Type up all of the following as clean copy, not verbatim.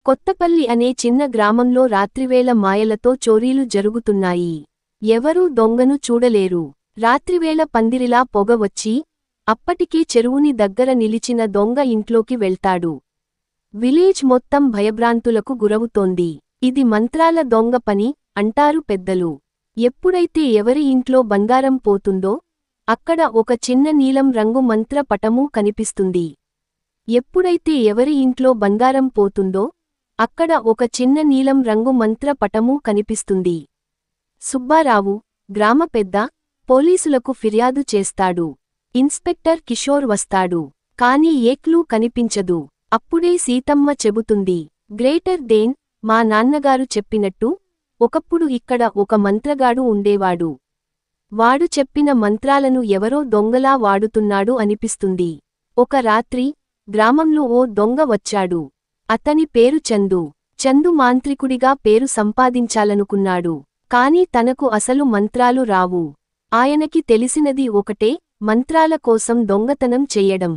కొత్తపల్లి అనే చిన్న గ్రామంలో రాత్రివేళ మాయలతో చోరీలు జరుగుతున్నాయి. ఎవరూ దొంగను చూడలేరు. రాత్రివేళ పందిరిలా పొగ వచ్చి, అప్పటికే చెరువుని దగ్గర నిలిచిన దొంగ ఇంట్లోకి వెళ్తాడు. విలేజ్ మొత్తం భయభ్రాంతులకు గురవుతోంది. ఇది మంత్రాల దొంగ పని అంటారు పెద్దలు. ఎప్పుడైతే ఎవరి ఇంట్లో బంగారం పోతుందో, అక్కడ ఒక చిన్న నీలం రంగు మంత్ర పటమూ కనిపిస్తుంది. ఎప్పుడైతే ఎవరి ఇంట్లో బంగారం పోతుందో, అక్కడ ఒక చిన్న నీలం రంగు మంత్ర పటమూ కనిపిస్తుంది. సుబ్బారావు, గ్రామ పెద్ద, పోలీసులకు ఫిర్యాదు చేస్తాడు. ఇన్స్పెక్టర్ కిషోర్ వస్తాడు. కాని ఏ క్లూ కనిపించదు. అప్పుడే సీతమ్మ చెబుతుంది, గ్రేటర్ దేన్, మా నాన్నగారు చెప్పినట్టు, ఒకప్పుడు ఇక్కడ ఒక మంత్రగాడు ఉండేవాడు. వాడు చెప్పిన మంత్రాలను ఎవరో దొంగలా వాడుతున్నాడు అనిపిస్తుంది. ఒక రాత్రి, గ్రామంలో ఓ దొంగ వచ్చాడు. అతని పేరు చందు. చందు మాంత్రికుడిగా పేరు సంపాదించాలనుకున్నాడు. కాని తనకు అసలు మంత్రాలు రావు. ఆయనకి తెలిసినది ఒకటే, మంత్రాల కోసం దొంగతనం చెయ్యడం.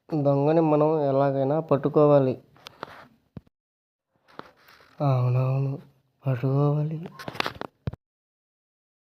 దొంగని మనం ఎలాగైనా పట్టుకోవాలి. అవునవును, పట్టుకోవాలి.